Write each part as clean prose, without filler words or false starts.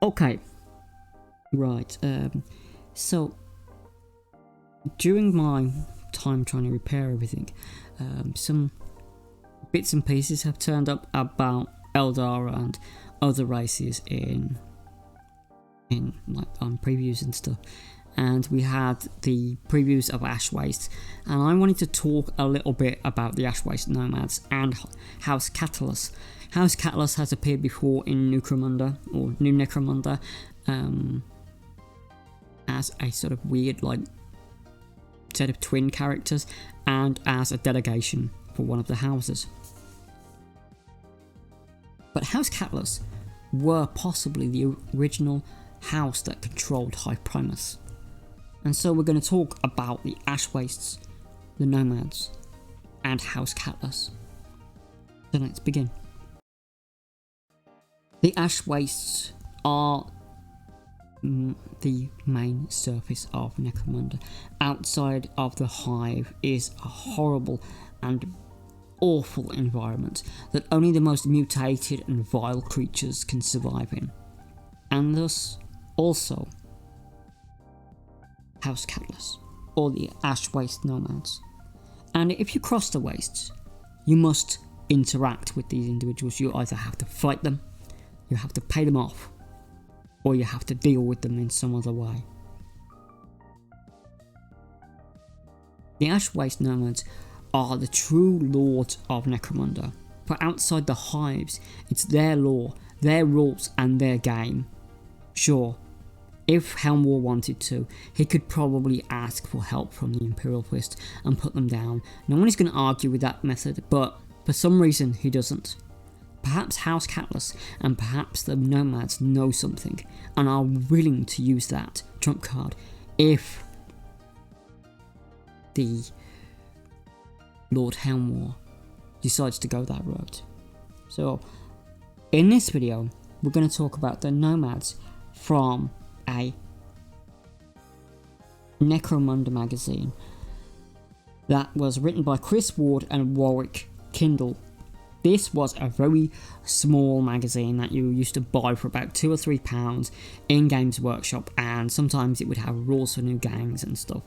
Okay, right, so during my time trying to repair everything, some bits and pieces have turned up about Eldar and other races in like on previews and stuff, and we had the previews of Ash Waste, and I wanted to talk a little bit about the Ash Waste Nomads and House Catalyst. House Catalyst has appeared before in Necromunda, or New Necromunda, as a sort of weird like set of twin characters and as a delegation for one of the houses. But House Catalyst were possibly the original house that controlled High Primus. And so we're going to talk about the Ash Wastes, the Nomads, and House Catalyst. So let's begin. The Ash Wastes are the main surface of Necromunda. Outside of the hive is a horrible and awful environment that only the most mutated and vile creatures can survive in, and thus also House Catalyst, or the Ash Waste Nomads. And if you cross the wastes, you must interact with these individuals. You either have to fight them, you have to pay them off, or you have to deal with them in some other way. The Ash Waste Nomads are the true lords of Necromunda, for outside the hives, it's their law, their rules and their game. Sure, if Helmwar wanted to, he could probably ask for help from the Imperial Fist and put them down. No one is going to argue with that method, but for some reason he doesn't. Perhaps House Catalyst and perhaps the Nomads know something and are willing to use that trump card if the Lord Helmwar decides to go that route. So in this video we're going to talk about the Nomads from a Necromunda magazine that was written by Chris Ward and Warwick Kindle. This was a very small magazine that you used to buy for about £2 or £3 in Games Workshop, and sometimes it would have rules for new gangs and stuff.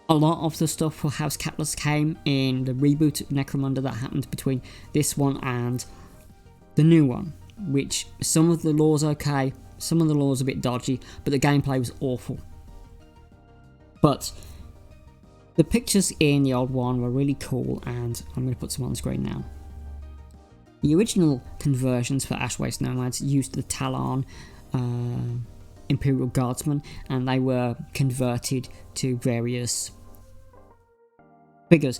A lot of the stuff for House Catalyst came in the reboot of Necromunda that happened between this one and the new one, which some of the laws okay, some of the laws a bit dodgy, but the gameplay was awful. But the pictures in the old one were really cool, and I'm going to put some on the screen now. The original conversions for Ash Waste Nomads used the Talon Imperial Guardsmen, and they were converted to various figures.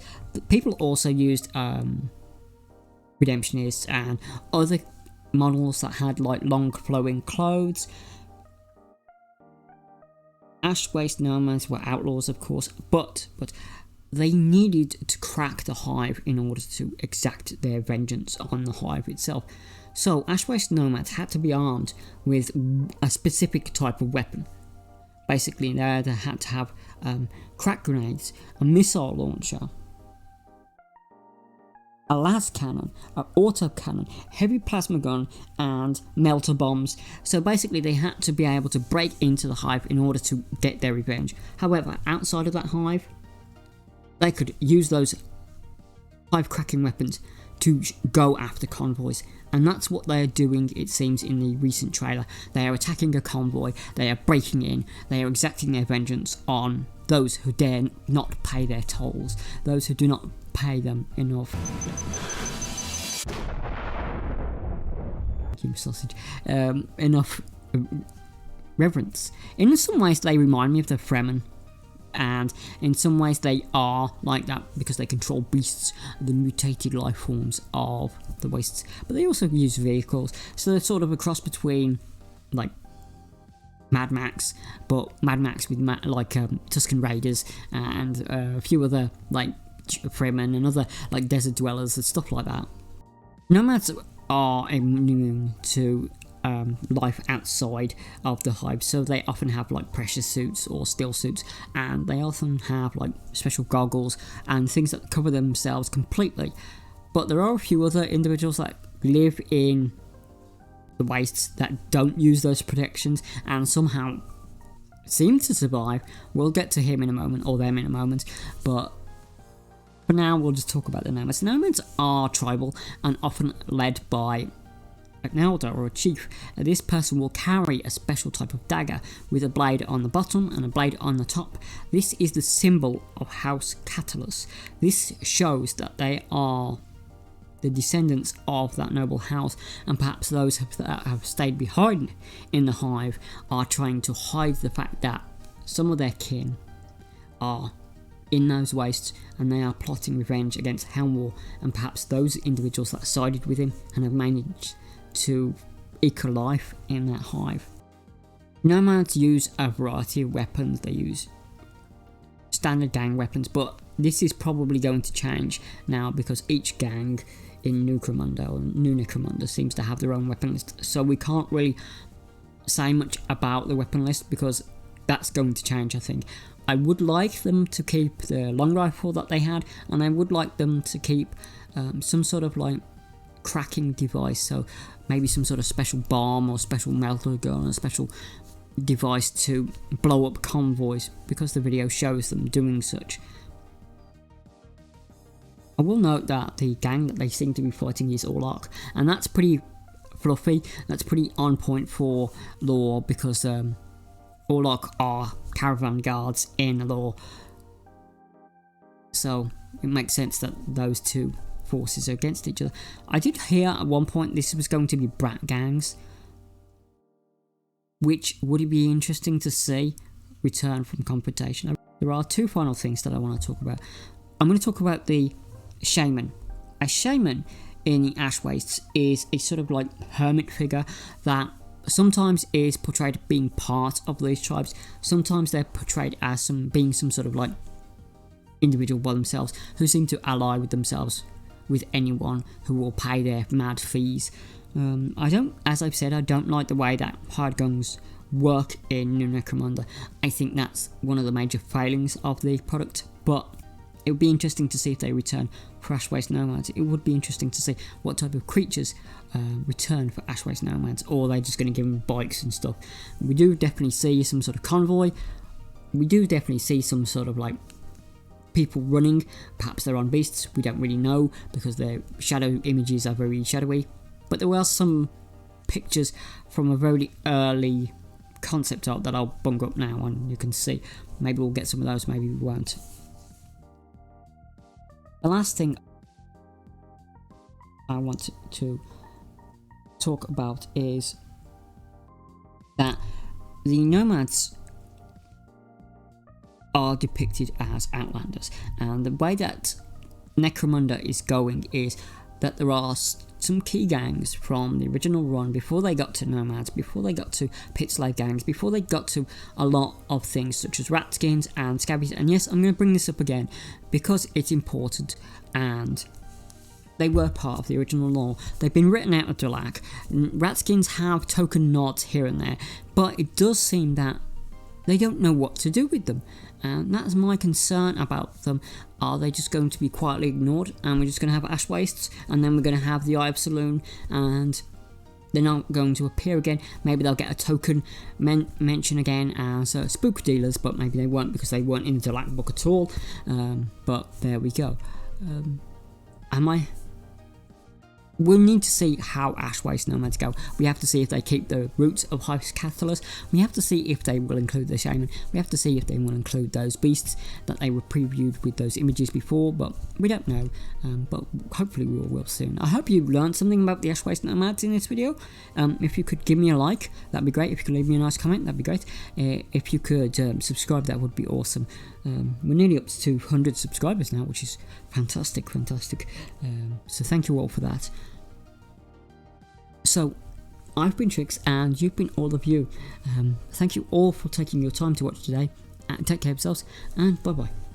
People also used Redemptionists and other models that had like long flowing clothes. Ash Waste Nomads were outlaws, of course, but they needed to crack the hive in order to exact their vengeance on the hive itself. So Ash Waste Nomads had to be armed with a specific type of weapon. Basically they had to have crack grenades, a missile launcher, a las cannon, an auto cannon, heavy plasma gun and melter bombs. So basically they had to be able to break into the hive in order to get their revenge. However, outside of that hive, they could use those hive cracking weapons to go after convoys, and that's what they are doing, it seems, in the recent trailer. They are attacking a convoy, they are breaking in, they are exacting their vengeance on those who dare not pay their tolls, those who do not pay them enough. Sausage. Enough reverence. In some ways they remind me of the Fremen, and in some ways they are like that because they control beasts, the mutated life forms of the Wastes, but they also use vehicles, so they're sort of a cross between like Mad Max, but Mad Max with Tusken Raiders and a few other like Fremen and other like desert dwellers and stuff like that. Nomads are immune to life outside of the hive, so they often have like pressure suits or steel suits, and they often have like special goggles and things that cover themselves completely. But there are a few other individuals that live in the wastes that don't use those protections and somehow seem to survive. We'll get to him in a moment, or them in a moment, but for now we'll just talk about the Nomads. The Nomads are tribal and often led by an elder or a chief. This person will carry a special type of dagger with a blade on the bottom and a blade on the top. This is the symbol of House Catullus. This shows that they are the descendants of that noble house, and perhaps those that have stayed behind in the hive are trying to hide the fact that some of their kin are in those wastes and they are plotting revenge against Helmwar, and perhaps those individuals that sided with him and have managed to eke a life in that hive. Nomads use a variety of weapons. They use standard gang weapons, but this is probably going to change now because each gang in necromunda or new necromunda seems to have their own weapon list, so we can't really say much about the weapon list because that's going to change. I think I would like them to keep the long rifle that they had, and I would like them to keep some sort of like cracking device, so maybe some sort of special bomb or special melter gun, a special device to blow up convoys, because the video shows them doing such. I will note that the gang that they seem to be fighting is Orlok, and that's pretty fluffy, that's pretty on point for lore, because Orlok are caravan guards in lore, so it makes sense that those two forces are against each other. I did hear at one point this was going to be brat gangs, which would be interesting to see return from confrontation. There are two final things that I want to talk about. I'm going to talk about the Shaman. A Shaman in the Ash Wastes is a sort of like hermit figure that sometimes is portrayed being part of these tribes, sometimes they're portrayed as being some sort of like individual by themselves who seem to ally with themselves with anyone who will pay their mad fees. As I've said, I don't like the way that hired guns work in New Necromunda. I think that's one of the major failings of the product, but it would be interesting to see if they return for Ash Waste Nomads. It would be interesting to see what type of creatures return for Ash Waste Nomads, or are they just going to give them bikes and stuff. We do definitely see some sort of convoy. We do definitely see some sort of like people running. Perhaps they're on beasts, we don't really know because their shadow images are very shadowy, but there were some pictures from a very early concept art that I'll bung up now and you can see. Maybe we'll get some of those, maybe we won't. The last thing I want to talk about is that the Nomads are depicted as outlanders, and the way that Necromunda is going is that there are some key gangs from the original run before they got to Nomads, before they got to pit slave gangs, before they got to a lot of things such as Ratskins and Scabbies. And yes, I'm going to bring this up again because it's important, and they were part of the original lore. They've been written out of Dulac. Ratskins have token nods here and there, but it does seem that they don't know what to do with them, and that's my concern about them. Are they just going to be quietly ignored and we're just going to have Ash Wastes, and then we're going to have the Eye of Saloon and they're not going to appear again? Maybe they'll get a token mention again as spook dealers, but maybe they won't because they weren't in the Dulac book at all. But there we go. We'll need to see how Ash Waste Nomads go. We have to see if they keep the roots of House Catullus. We have to see if they will include the Shaman. We have to see if they will include those beasts that they were previewed with those images before, but we don't know. But hopefully we will soon. I hope you learned something about the Ash Waste Nomads in this video. If you could give me a like, that'd be great. If you could leave me a nice comment, that'd be great. If you could subscribe, that would be awesome. We're nearly up to 200 subscribers now, which is fantastic. So thank you all for that. So I've been Trix and you've been all of you. Thank you all for taking your time to watch today. Take care of yourselves and bye bye.